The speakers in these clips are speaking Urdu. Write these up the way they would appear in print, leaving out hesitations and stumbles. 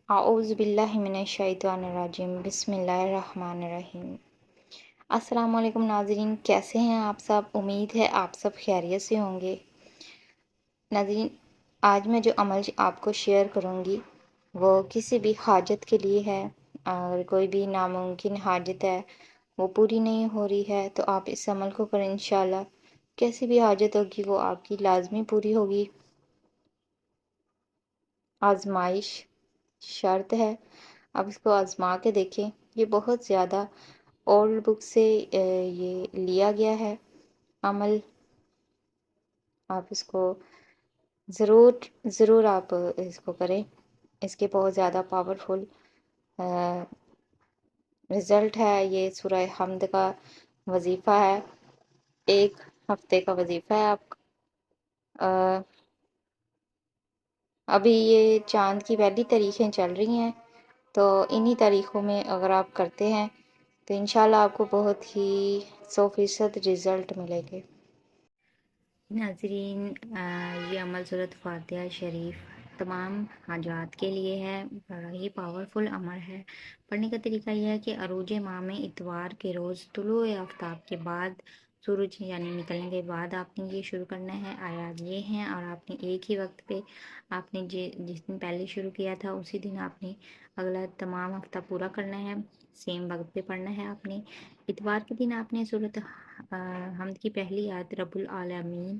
اعوذ باللہ من الشیطان الرجیم بسم اللہ الرحمن الرحیم۔ السلام علیکم ناظرین، کیسے ہیں آپ سب؟ امید ہے آپ سب خیریت سے ہوں گے۔ ناظرین، آج میں جو عمل آپ کو شیئر کروں گی وہ کسی بھی حاجت کے لیے ہے، اور کوئی بھی ناممکن حاجت ہے وہ پوری نہیں ہو رہی ہے تو آپ اس عمل کو کریں، انشاءاللہ کیسی بھی حاجت ہوگی وہ آپ کی لازمی پوری ہوگی۔ آزمائش شرط ہے، اب اس کو آزما کے دیکھیں۔ یہ بہت زیادہ اولڈ بک سے یہ لیا گیا ہے عمل، آپ اس کو ضرور آپ اس کو کریں۔ اس کے بہت زیادہ پاورفل رزلٹ ہے۔ یہ سورہ حمد کا وظیفہ ہے، ایک ہفتے کا وظیفہ ہے آپ کا۔ ابھی یہ چاند کی پہلی تاریخیں چل رہی ہیں، تو انہی تاریخوں میں اگر آپ کرتے ہیں تو انشاءاللہ آپ کو بہت ہی 100% رزلٹ ملے گے۔ ناظرین، یہ عمل سورۃ فاتحہ شریف تمام حاجات کے لیے ہے، بڑا ہی پاورفل عمل ہے۔ پڑھنے کا طریقہ یہ ہے کہ عروج ماہ میں اتوار کے روز طلوع آفتاب کے بعد، سورج یعنی نکلنے کے بعد آپ نے یہ شروع کرنا ہے۔ آیات یہ ہیں، اور آپ نے ایک ہی وقت پہ آپ نے جس دن پہلے شروع کیا تھا اسی دن آپ نے اگلا تمام ہفتہ پورا کرنا ہے، سیم وقت پہ پڑھنا ہے آپ نے۔ اتوار کے دن آپ نے سورۃ حمد کی پہلی آیت رب العالمین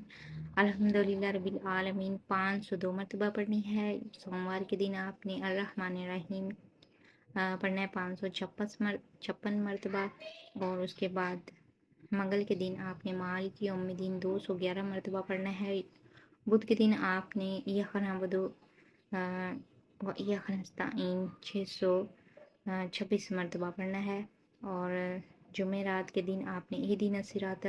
الحمدللہ رب العالمین 502 مرتبہ پڑھنی ہے۔ سوموار کے دن آپ نے الرحمن الرحیم پڑھنا ہے 556 مرتبہ، اور اس کے بعد منگل کے دن آپ نے مالک یوم الدین 211 مرتبہ پڑھنا ہے۔ بدھ کے دن آپ نے ایاک نعبد و ایاک نستعین 626 مرتبہ پڑھنا ہے، اور جمعرات کے دن آپ نے اہدنا الصراط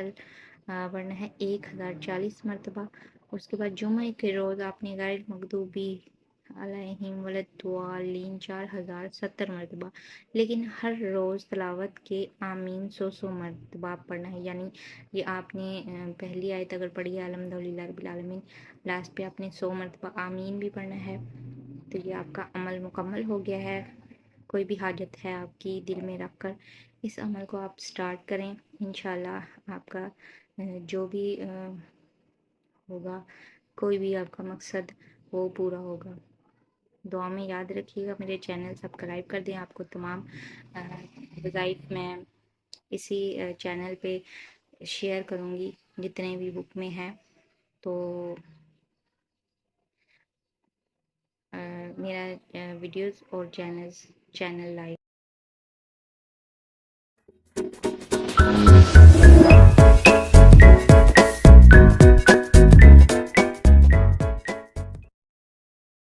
پڑھنا ہے 1040 مرتبہ۔ اس کے بعد جمعہ کے روز آپ نے غیر المغضوب علیہم ولا الضالین 4070 مرتبہ، لیکن ہر روز تلاوت کے آمین 100 مرتبہ پڑھنا ہے۔ یعنی یہ آپ نے پہلی آیت اگر پڑھی ہے الحمدللہ رب العالمین، لاسٹ پہ آپ نے 100 مرتبہ آمین بھی پڑھنا ہے، تو یہ آپ کا عمل مکمل ہو گیا ہے۔ کوئی بھی حاجت ہے آپ کی دل میں رکھ کر اس عمل کو آپ سٹارٹ کریں، انشاءاللہ آپ کا جو بھی ہوگا، کوئی بھی آپ کا مقصد وہ پورا ہوگا۔ دعا میں یاد رکھیے گا، میرے چینل سبسکرائب کر دیں۔ آپ کو تمام وظائف میں اسی چینل پہ شیئر کروں گی جتنے بھی بک میں ہیں، تو میرا ویڈیوز اور چینل لائک